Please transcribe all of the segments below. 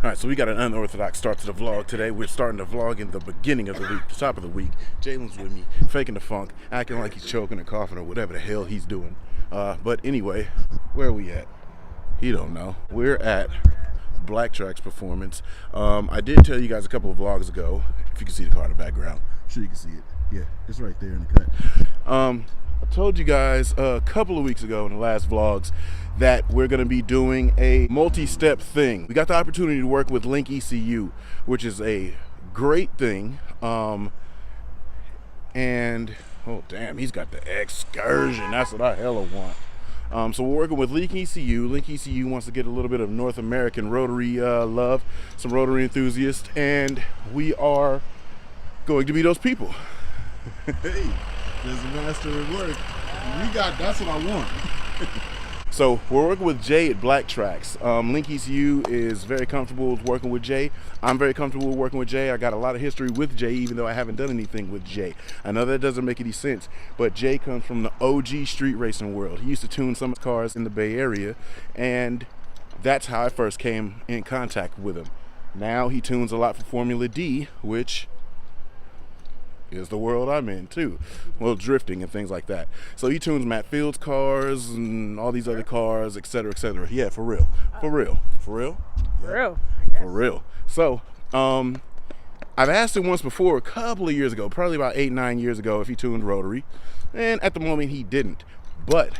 All right, so we got an unorthodox start to the vlog today. We're starting the vlog in the beginning of the week, the top of the week. Jalen's with me, faking the funk, acting like he's choking or coughing or whatever the hell he's doing. But anyway, where are we at? He don't know. We're at Black Track's performance. I did tell you guys a couple of vlogs ago, if you can see the car in the background. I'm sure you can see it. Yeah, it's right there in the cut. I told you guys a couple of weeks ago in the last vlogs that we're going to be doing a multi-step thing. We got the opportunity to work with Link ECU, which is a great thing. And oh damn, he's got the excursion. That's what I hella want. So we're working with Link ECU. Link ECU wants to get a little bit of North American rotary love, some rotary enthusiasts, and we are going to be those people. Hey, there's a master at work. That's what I want. So we're working with Jay at Black Tracks. Link ECU is very comfortable with working with Jay. I'm very comfortable with working with Jay. I got a lot of history with Jay, even though I haven't done anything with Jay. I know that doesn't make any sense, but Jay comes from the OG street racing world. He used to tune some cars in the Bay Area, and that's how I first came in contact with him. Now he tunes a lot for Formula D, which is the world I'm in too. Well, drifting and things like that. So he tunes Matt Field's cars and all these other cars, etc., etc. Yeah, for real. For real. For real? For real, I guess. For real. So, I've asked him once before, a couple of years ago, probably about 8-9 years ago, if he tuned rotary. And at the moment he didn't. But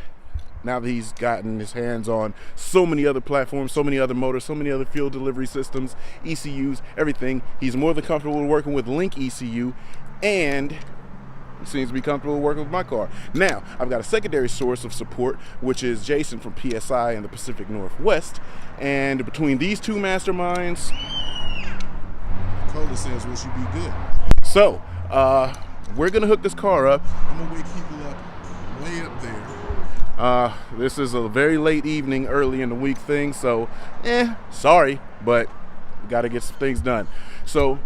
now that he's gotten his hands on so many other platforms, so many other motors, so many other fuel delivery systems, ECUs, everything, he's more than comfortable working with Link ECU, and he seems to be comfortable working with my car. Now, I've got a secondary source of support, which is Jason from PSI in the Pacific Northwest. And between these two masterminds, Coda says we should be good. so we're gonna hook this car up. I'm gonna wake people up way up there. This is a very late evening, early in the week thing, so sorry, but we gotta get some things done. So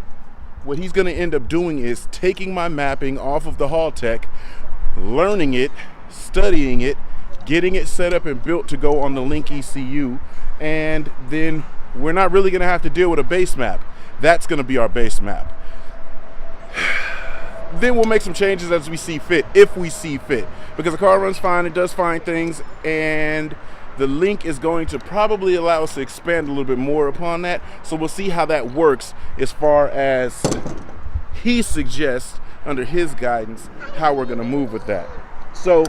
what he's going to end up doing is taking my mapping off of the Hall Tech, learning it, studying it, getting it set up and built to go on the Link ECU, and then we're not really going to have to deal with a base map. That's going to be our base map. Then we'll make some changes as we see fit, if we see fit, because the car runs fine, it does fine things, and the Link is going to probably allow us to expand a little bit more upon that. So we'll see how that works as far as he suggests under his guidance how we're going to move with that. So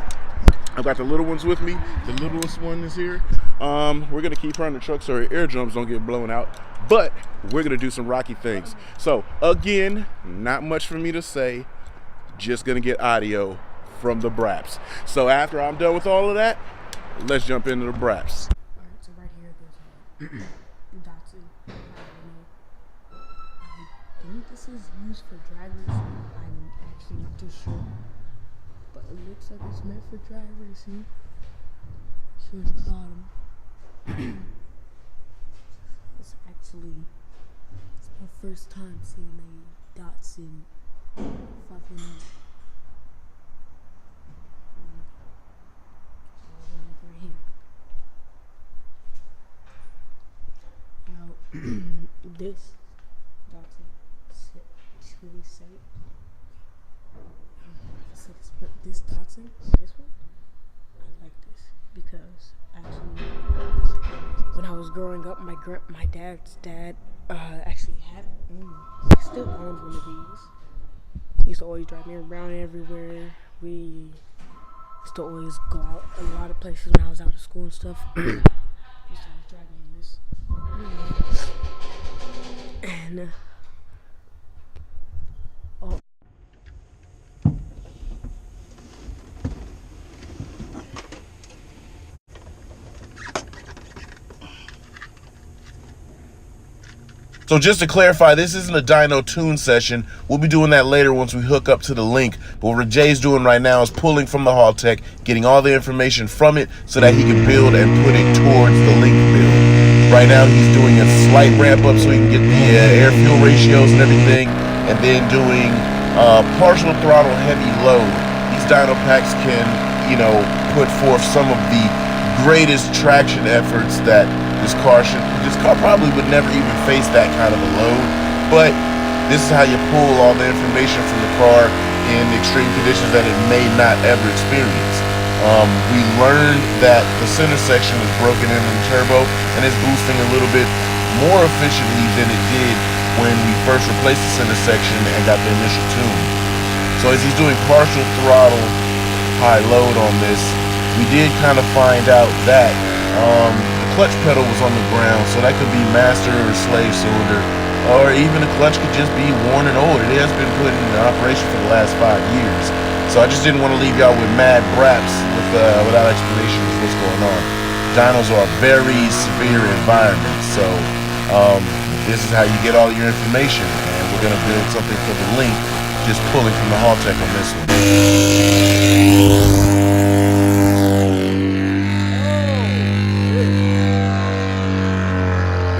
I've got the little ones with me. The littlest one is here. We're going to keep her in the truck so her eardrums don't get blown out. But we're going to do some rocky things. So again, not much for me to say. Just going to get audio from the Braps. So after I'm done with all of that, let's jump into the Braps. Alright, so right here there's a Datsun. I think this is used for drivers. I'm actually not too sure. But it looks like it's meant for drag racing. Here's the bottom. It's my first time seeing a Datsun 510. This Datsun is really safe. But this Datsun, this one, I like this because actually, when I was growing up, my dad's dad actually had, still owns one of these. He used to always drive me around everywhere. We used to always go out a lot of places when I was out of school and stuff. He used to always drive me in this. And So just to clarify, this isn't a dyno tune session. We'll be doing that later once we hook up to the Link. But what Jay's doing right now is pulling from the Hall Tech, getting all the information from it so that he can build and put it towards the Link build. Right now he's doing a slight ramp up so he can get the air fuel ratios and everything, and then doing partial throttle heavy load. These dyno packs can, put forth some of the greatest traction efforts that This car probably would never even face that kind of a load, but this is how you pull all the information from the car in extreme conditions that it may not ever experience. We learned that the center section is broken in on the turbo and is boosting a little bit more efficiently than it did when we first replaced the center section and got the initial tune. So as he's doing partial throttle high load on this, we did kind of find out that the clutch pedal was on the ground, so that could be master or slave cylinder, or even the clutch could just be worn and old. It has been put in operation for the last 5 years. So I just didn't want to leave y'all with mad braps without explanation of what's going on. Dynos are a very severe environment, so this is how you get all your information, and we're going to build something for the link, just pulling from the Haltech on this one.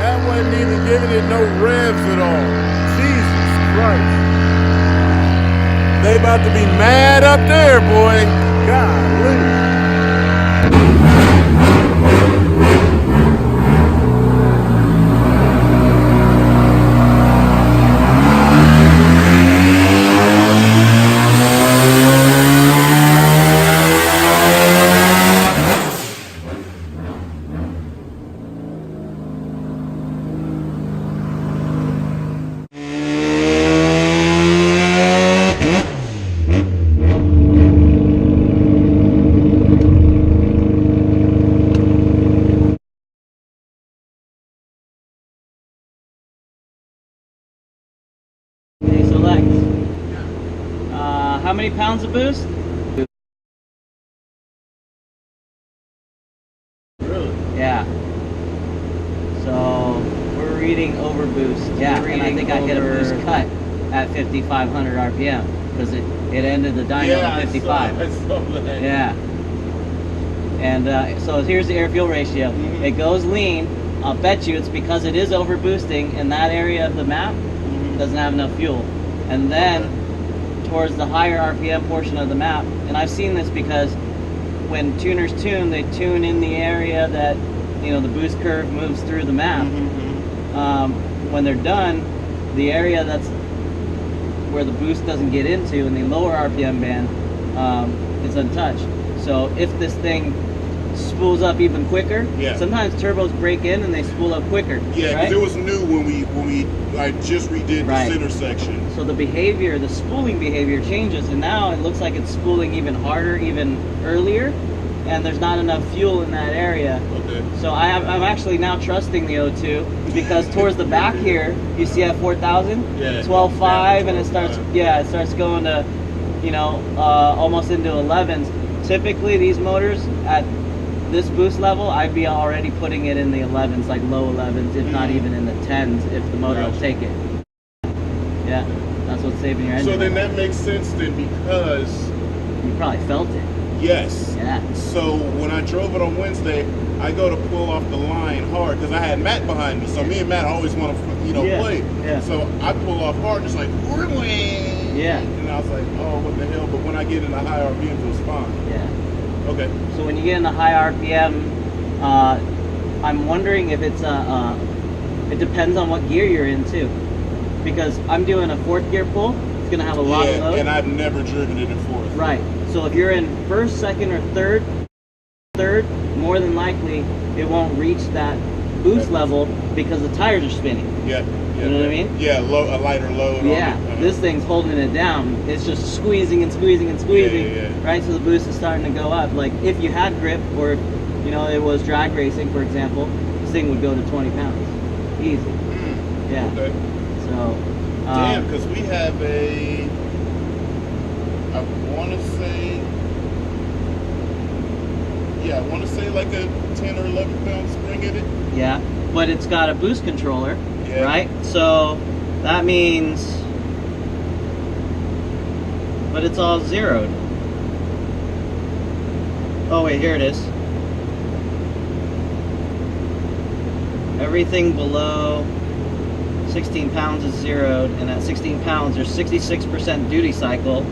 That wasn't even giving it no revs at all. Jesus Christ. They about to be mad up there, boy. Golly. How many pounds of boost? Really? Yeah. So we're reading over boost. Yeah, and I think I hit a boost cut at 5,500 RPM because it ended the dyno at 55. I saw that. Yeah. And so here's the air fuel ratio. Mm-hmm. It goes lean. I'll bet you it's because it is over boosting and that area of the map doesn't have enough fuel. And then towards the higher RPM portion of the map, and I've seen this because when tuners tune, they tune in the area that, you know, the boost curve moves through the map. When they're done, the area that's where the boost doesn't get into in the lower RPM band is untouched. So if this thing spools up even quicker, sometimes turbos break in and they spool up quicker. Yeah, because right? it was new when we just redid the center section. So the behavior, the spooling behavior changes, and now it looks like it's spooling even harder, even earlier, and there's not enough fuel in that area. Okay. So I'm actually now trusting the O2 because towards the back here, you see at 4,000, 12.5, and it starts going to, you know, almost into 11s. Typically, these motors at this boost level, I'd be already putting it in the 11s, like low 11s, if not even in the 10s, if the motor will take it. Yeah, that's what's saving your engine. So then that makes sense then, because you probably felt it. Yes. Yeah. So when I drove it on Wednesday, I go to pull off the line hard because I had Matt behind me. So me and Matt always want to, play. Yeah. So I pull off hard, just like, yeah. And I was like, oh, what the hell? But when I get in the high RPM, it was fine. Yeah. Okay. So when you get in the high RPM, I'm wondering if it's it depends on what gear you're in too. Because I'm doing a 4th gear pull, it's gonna have a lot of load. And I've never driven it in 4th. Right. So if you're in 1st, 2nd, or 3rd, more than likely it won't reach that boost level because the tires are spinning. Yeah. You know what I mean? Yeah, a lighter load. Yeah, on it. this thing's holding it down. It's just squeezing and squeezing and squeezing, right? So the boost is starting to go up. Like if you had grip, or you know, it was drag racing, for example, this thing would go to 20 pounds, easy. Yeah. Okay. So. Damn, because we have I want to say like a 10 or 11 pound spring in it. Yeah, but it's got a boost controller, right? So that means, but it's all zeroed. Oh wait, here it is. Everything below 16 pounds is zeroed, and at 16 pounds there's 66% duty cycle,